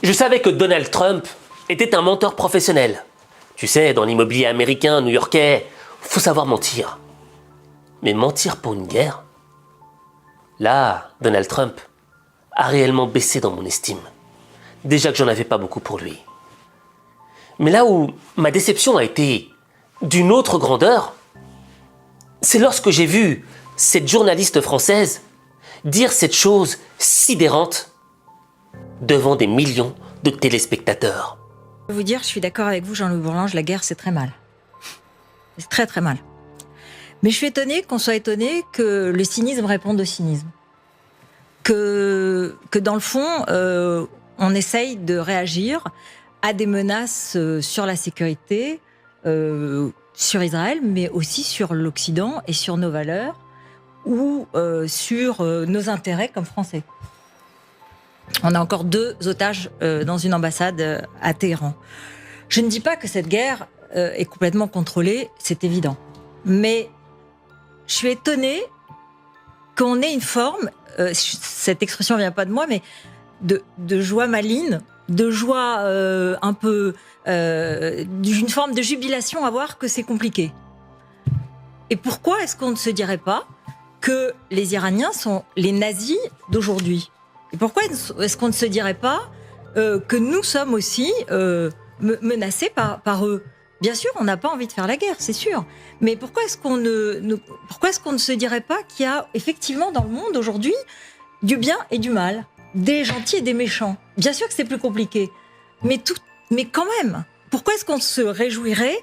Je savais que Donald Trump était un menteur professionnel. Tu sais, dans l'immobilier américain, new-yorkais, faut savoir mentir. Mais mentir pour une guerre? Là, Donald Trump a réellement baissé dans mon estime. Déjà que j'en avais pas beaucoup pour lui. Mais là où ma déception a été d'une autre grandeur, c'est lorsque j'ai vu cette journaliste française dire cette chose sidérante devant des millions de téléspectateurs. Je vais vous dire, je suis d'accord avec vous, Jean-Louis Bourlange, la guerre, c'est très mal. C'est très très mal. Mais je suis étonnée qu'on soit étonné que le cynisme réponde au cynisme. Que dans le fond, on essaye de réagir à des menaces sur la sécurité, sur Israël, mais aussi sur l'Occident et sur nos valeurs, ou sur nos intérêts comme Français. On a encore 2 otages dans une ambassade à Téhéran. Je ne dis pas que cette guerre est complètement contrôlée, c'est évident. Mais je suis étonnée qu'on ait une forme, cette expression ne vient pas de moi, mais de joie maligne, de joie un peu, d'une forme de jubilation à voir que c'est compliqué. Et pourquoi est-ce qu'on ne se dirait pas que les Iraniens sont les nazis d'aujourd'hui? Et pourquoi est-ce qu'on ne se dirait pas que nous sommes aussi menacés par eux? Bien sûr, on n'a pas envie de faire la guerre, c'est sûr. Mais pourquoi est-ce qu'on ne se dirait pas qu'il y a effectivement dans le monde aujourd'hui du bien et du mal, des gentils et des méchants? Bien sûr que c'est plus compliqué, mais quand même, pourquoi est-ce qu'on se réjouirait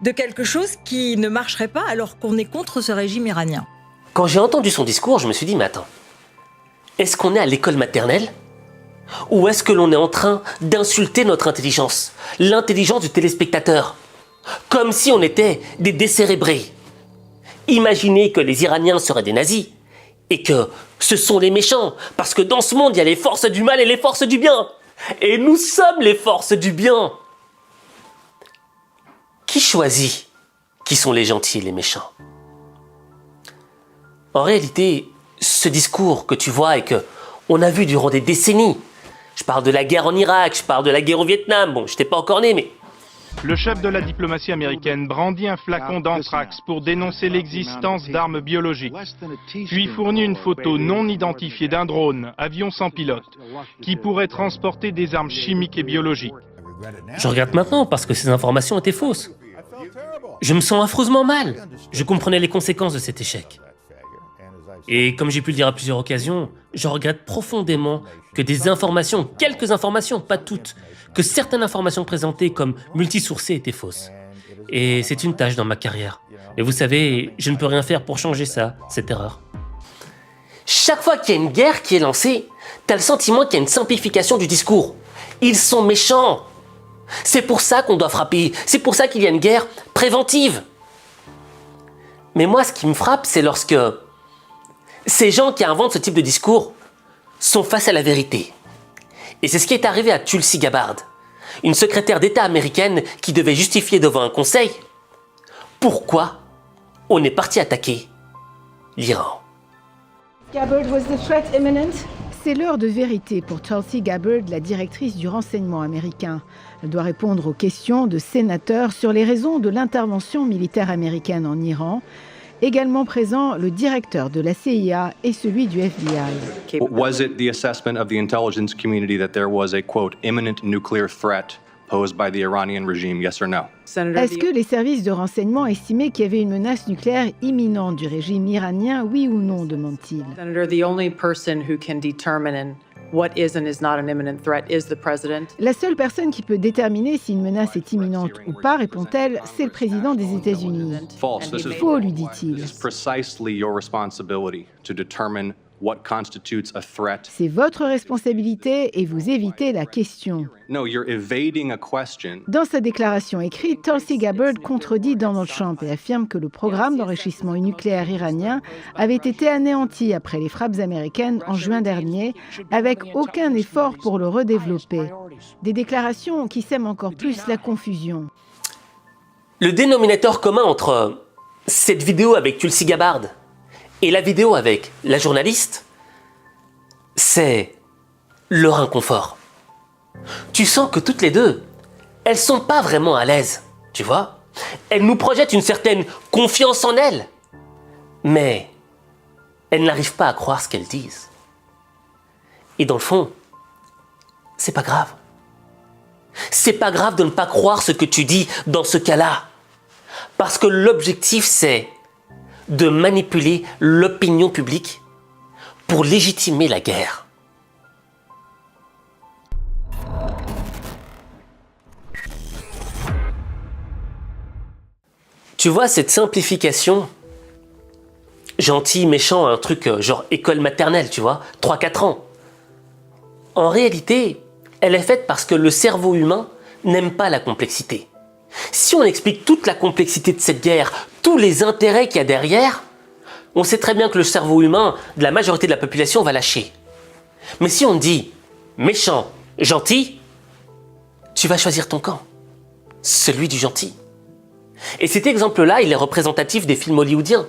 de quelque chose qui ne marcherait pas alors qu'on est contre ce régime iranien? Quand j'ai entendu son discours, je me suis dit, mais attends, est-ce qu'on est à l'école maternelle? Ou est-ce que l'on est en train d'insulter notre intelligence, l'intelligence du téléspectateur? Comme si on était des décérébrés. Imaginez que les Iraniens seraient des nazis, et que ce sont les méchants, parce que dans ce monde, il y a les forces du mal et les forces du bien. Et nous sommes les forces du bien. Qui choisit qui sont les gentils et les méchants? En réalité, ce discours que tu vois et que on a vu durant des décennies, je parle de la guerre en Irak, je parle de la guerre au Vietnam, bon, je n'étais pas encore né, mais... Le chef de la diplomatie américaine brandit un flacon d'anthrax pour dénoncer l'existence d'armes biologiques, puis fournit une photo non identifiée d'un drone, avion sans pilote, qui pourrait transporter des armes chimiques et biologiques. Je regrette maintenant parce que ces informations étaient fausses. Je me sens affreusement mal. Je comprenais les conséquences de cet échec. Et comme j'ai pu le dire à plusieurs occasions, je regrette profondément que des informations, quelques informations, pas toutes, que certaines informations présentées comme multisourcées étaient fausses. Et c'est une tâche dans ma carrière. Et vous savez, je ne peux rien faire pour changer ça, cette erreur. Chaque fois qu'il y a une guerre qui est lancée, t'as le sentiment qu'il y a une simplification du discours. Ils sont méchants. C'est pour ça qu'on doit frapper. C'est pour ça qu'il y a une guerre préventive. Mais moi, ce qui me frappe, c'est lorsque ces gens qui inventent ce type de discours sont face à la vérité. Et c'est ce qui est arrivé à Tulsi Gabbard, une secrétaire d'État américaine qui devait justifier devant un conseil pourquoi on est parti attaquer l'Iran. Gabbard, was the threat imminent? C'est l'heure de vérité pour Tulsi Gabbard, la directrice du renseignement américain. Elle doit répondre aux questions de sénateurs sur les raisons de l'intervention militaire américaine en Iran. Également présent, le directeur de la CIA et celui du FBI. Was it the assessment of the intelligence community that there was a, quote, imminent nuclear threat posed by the Iranian regime, yes or no? Est-ce que les services de renseignement estimaient qu'il y avait une menace nucléaire imminente du régime iranien, oui ou non, demande-t-il. Senator, the only person who can determine what is and is not an imminent threat is the president. La seule personne qui peut déterminer si une menace est imminente ou pas, répond-elle, c'est le président des États-Unis. False. Faux, lui dit-il. This is precisely your responsibility to determine what constitutes a threat. C'est votre responsabilité et vous évitez la question. No, you're evading a question. Dans sa déclaration écrite, Tulsi Gabbard contredit Donald Trump et affirme que le programme d'enrichissement nucléaire iranien avait été anéanti après les frappes américaines en juin dernier, avec aucun effort pour le redévelopper. Des déclarations qui sèment encore plus la confusion. Le dénominateur commun entre cette vidéo avec Tulsi Gabbard et la vidéo avec la journaliste, c'est leur inconfort. tu sens que toutes les deux, elles sont pas vraiment à l'aise, tu vois. Elles nous projettent une certaine confiance en elles, mais elles n'arrivent pas à croire ce qu'elles disent. Et dans le fond, c'est pas grave. C'est pas grave de ne pas croire ce que tu dis dans ce cas-là. Parce que l'objectif, c'est de manipuler l'opinion publique pour légitimer la guerre. Tu vois, cette simplification, gentil, méchant, un truc genre école maternelle, tu vois, 3-4 ans. En réalité, elle est faite parce que le cerveau humain n'aime pas la complexité. Si on explique toute la complexité de cette guerre, tous les intérêts qu'il y a derrière, on sait très bien que le cerveau humain de la majorité de la population va lâcher. Mais si on dit méchant, gentil, tu vas choisir ton camp, celui du gentil. Et cet exemple-là, il est représentatif des films hollywoodiens.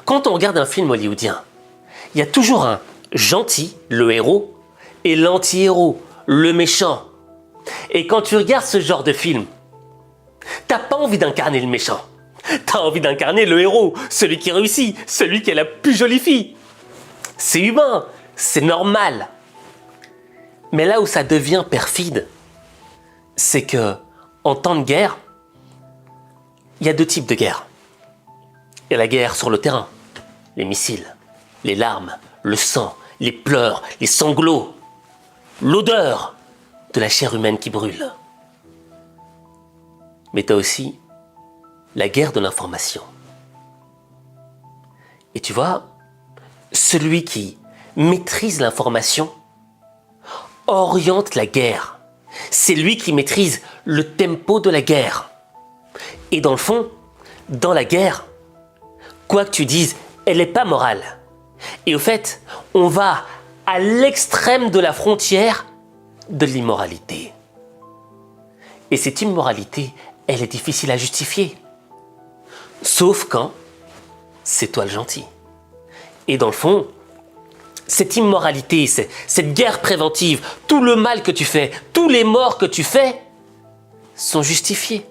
Quand on regarde un film hollywoodien, il y a toujours un gentil, le héros, et l'anti-héros, le méchant. Et quand tu regardes ce genre de film, t'as pas envie d'incarner le méchant. T'as envie d'incarner le héros, celui qui réussit, celui qui a la plus jolie fille. C'est humain, c'est normal. Mais là où ça devient perfide, c'est que, en temps de guerre, il y a deux types de guerre. Il y a la guerre sur le terrain, les missiles, les larmes, le sang, les pleurs, les sanglots, l'odeur de la chair humaine qui brûle. Mais tu as aussi la guerre de l'information. Et tu vois, celui qui maîtrise l'information oriente la guerre. C'est lui qui maîtrise le tempo de la guerre. Et dans le fond, dans la guerre, quoi que tu dises, elle n'est pas morale. Et au fait, on va à l'extrême de la frontière de l'immoralité. Et cette immoralité, elle est difficile à justifier. Sauf quand c'est toi le gentil. Et dans le fond, cette immoralité, cette guerre préventive, tout le mal que tu fais, tous les morts que tu fais, sont justifiés.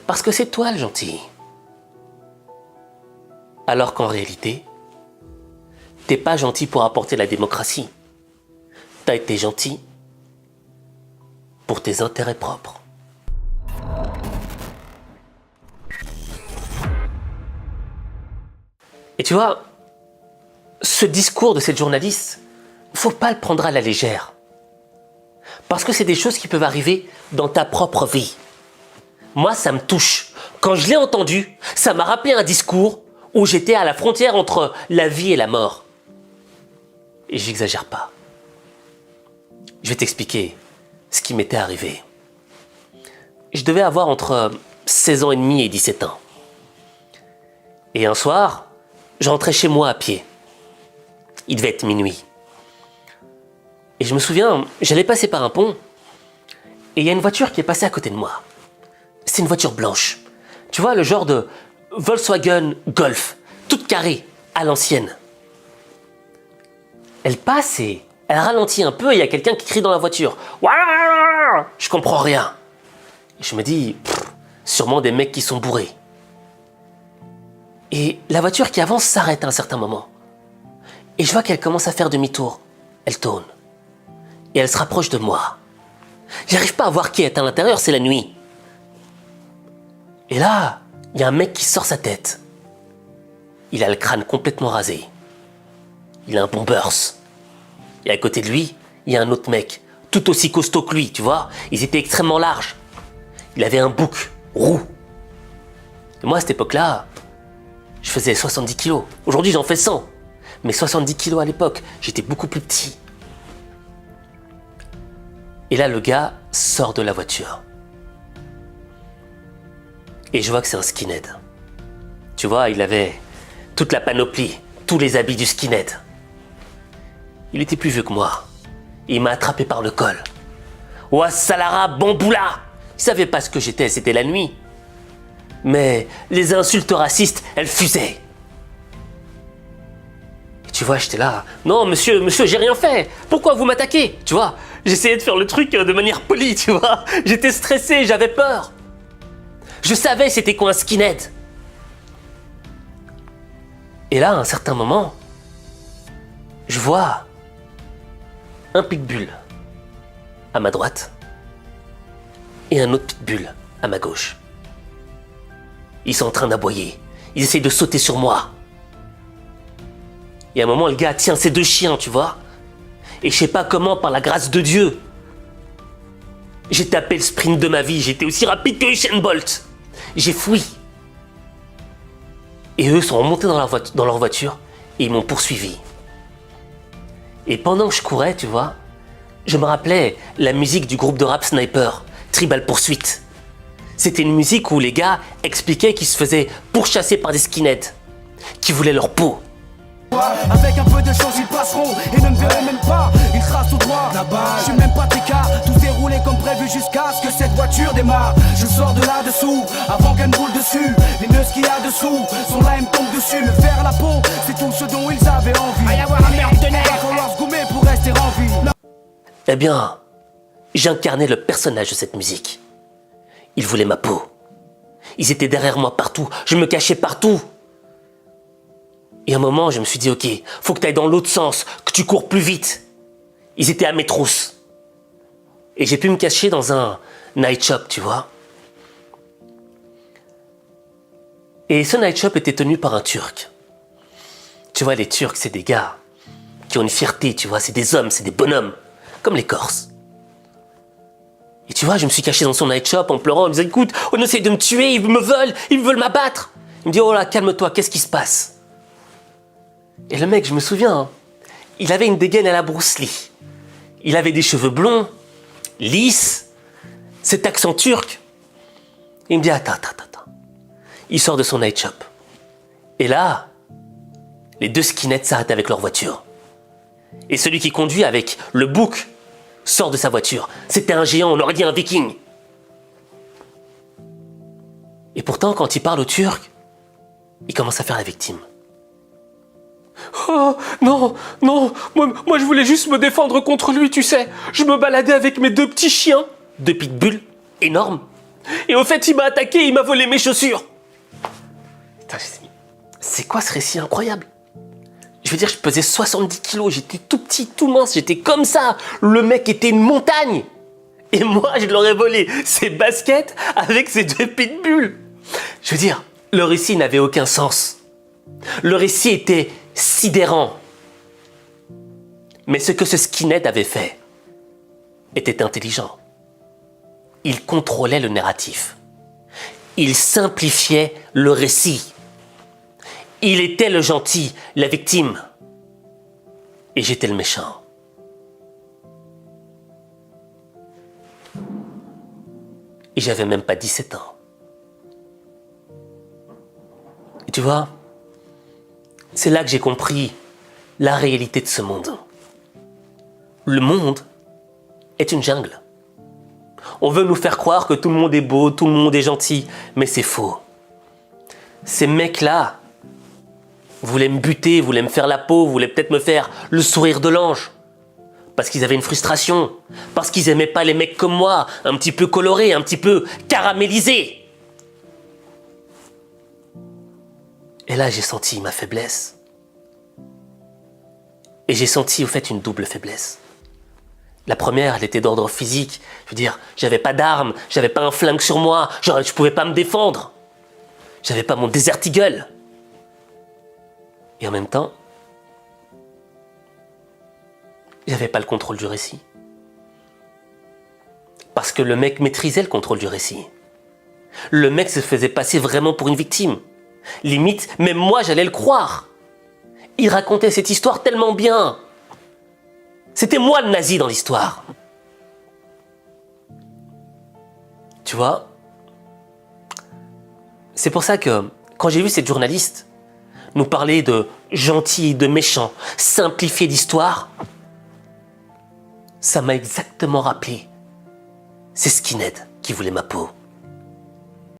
Parce que c'est toi le gentil. Alors qu'en réalité, t'es pas gentil pour apporter la démocratie. T'as été gentil pour tes intérêts propres. Et tu vois, ce discours de cette journaliste, faut pas le prendre à la légère. Parce que c'est des choses qui peuvent arriver dans ta propre vie. Moi, ça me touche. Quand je l'ai entendu, ça m'a rappelé un discours où j'étais à la frontière entre la vie et la mort. Et j'exagère pas. Je vais t'expliquer ce qui m'était arrivé. Je devais avoir entre 16 ans et demi et 17 ans. Et un soir, je rentrais chez moi à pied. Il devait être minuit. Et je me souviens, j'allais passer par un pont, et il y a une voiture qui est passée à côté de moi. C'est une voiture blanche. Tu vois, le genre de Volkswagen Golf, toute carrée, à l'ancienne. Elle passe et elle ralentit un peu et il y a quelqu'un qui crie dans la voiture. Je comprends rien. Et je me dis, sûrement des mecs qui sont bourrés. Et la voiture qui avance s'arrête à un certain moment. Et je vois qu'elle commence à faire demi-tour. Elle tourne. Et elle se rapproche de moi. J'arrive pas à voir qui est à l'intérieur, c'est la nuit. Et là, il y a un mec qui sort sa tête. Il a le crâne complètement rasé. Il a un bon burst. Et à côté de lui, il y a un autre mec, tout aussi costaud que lui, tu vois. Ils étaient extrêmement larges. Il avait un bouc roux. Et moi, à cette époque-là, je faisais 70 kilos. Aujourd'hui, j'en fais 100. Mais 70 kilos à l'époque, j'étais beaucoup plus petit. Et là, le gars sort de la voiture. Et je vois que c'est un skinhead. Tu vois, il avait toute la panoplie, tous les habits du skinhead. Il était plus vieux que moi. Il m'a attrapé par le col. Ouah, Salara, Bamboula! Il savait pas ce que j'étais, c'était la nuit. Mais les insultes racistes, elles fusaient. Et tu vois, j'étais là. Non, monsieur, j'ai rien fait. Pourquoi vous m'attaquez? Tu vois, J'essayais de faire le truc de manière polie, tu vois. J'étais stressé, j'avais peur. Je savais c'était quoi un skinhead. Et là, à un certain moment, je vois un pitbull à ma droite et un autre pitbull à ma gauche. Ils sont en train d'aboyer. Ils essayent de sauter sur moi. Et à un moment, le gars tient ses 2 chiens, tu vois. Et je sais pas comment, par la grâce de Dieu, j'ai tapé le sprint de ma vie. J'étais aussi rapide que Usain Bolt. J'ai fui. Et eux sont remontés dans leur voiture et ils m'ont poursuivi. Et pendant que je courais, tu vois, je me rappelais la musique du groupe de rap Sniper, Tribal Pursuit. C'était une musique où les gars expliquaient qu'ils se faisaient pourchasser par des skinheads, qui voulaient leur peau. Avec un peu de chance ils passeront et ne me verront même pas. Ils tracent tout droit, je suis même pas TK. Tout s'est roulé comme prévu jusqu'à ce que cette voiture démarre. Je sors de là-dessous avant qu'elle me roule dessus. Les nœuds qu'il y a dessous sont là et me tombent dessus. Me faire la peau, c'est tout ce dont ils avaient envie. Va y avoir un merde de nerfs. Va falloir se goumer pour rester en vie. Eh bien, j'incarnais le personnage de cette musique. Ils voulaient ma peau. Ils étaient derrière moi partout. Je me cachais partout. Et à un moment, je me suis dit, ok, faut que tu ailles dans l'autre sens, que tu cours plus vite. Ils étaient à mes trousses. Et j'ai pu me cacher dans un night shop, tu vois. Et ce night shop était tenu par un Turc. Tu vois, les Turcs, c'est des gars qui ont une fierté, tu vois, c'est des hommes, c'est des bonhommes, comme les Corses. Et tu vois, je me suis caché dans son night shop en pleurant, en me disant, écoute, on essaie de me tuer, ils veulent m'abattre. Il me dit, oh là, calme-toi, qu'est-ce qui se passe? Et le mec, je me souviens, hein, il avait une dégaine à la Bruce Lee. Il avait des cheveux blonds, lisses, cet accent turc. Il me dit, attends. Il sort de son night shop. Et là, les 2 skinheads s'arrêtent avec leur voiture. Et celui qui conduit avec le bouc sort de sa voiture. C'était un géant, on aurait dit un viking. Et pourtant, quand il parle au turc, il commence à faire la victime. Oh, non, moi je voulais juste me défendre contre lui, tu sais. Je me baladais avec mes 2 petits chiens, 2 pitbulls, énormes. Et au fait, il m'a attaqué, il m'a volé mes chaussures. Putain, c'est quoi ce récit incroyable? Je veux dire, je pesais 70 kilos, j'étais tout petit, tout mince, j'étais comme ça. Le mec était une montagne. Et moi, je leur ai volé ses baskets avec ses 2 pitbulls. Je veux dire, le récit n'avait aucun sens. Le récit était sidérant. Mais ce que ce skinhead avait fait était intelligent. Il contrôlait le narratif. Il simplifiait le récit. Il était le gentil, la victime. Et j'étais le méchant. Et j'avais même pas 17 ans. Et tu vois, c'est là que j'ai compris la réalité de ce monde. Le monde est une jungle. On veut nous faire croire que tout le monde est beau, tout le monde est gentil, mais c'est faux. Ces mecs-là voulaient me buter, voulaient me faire la peau, voulaient peut-être me faire le sourire de l'ange. Parce qu'ils avaient une frustration, parce qu'ils aimaient pas les mecs comme moi, un petit peu colorés, un petit peu caramélisés. Et là, j'ai senti ma faiblesse. Et j'ai senti, au fait, une double faiblesse. La première, elle était d'ordre physique. Je veux dire, j'avais pas d'armes, j'avais pas un flingue sur moi, je pouvais pas me défendre. J'avais pas mon Desert Eagle. Et en même temps, j'avais pas le contrôle du récit. Parce que le mec maîtrisait le contrôle du récit. Le mec se faisait passer vraiment pour une victime. Limite, même moi, j'allais le croire. Il racontait cette histoire tellement bien. C'était moi le nazi dans l'histoire. Tu vois? C'est pour ça que, quand j'ai vu cette journaliste nous parler de gentil, de méchant, simplifier l'histoire, ça m'a exactement rappelé ces skinheads qui voulaient ma peau.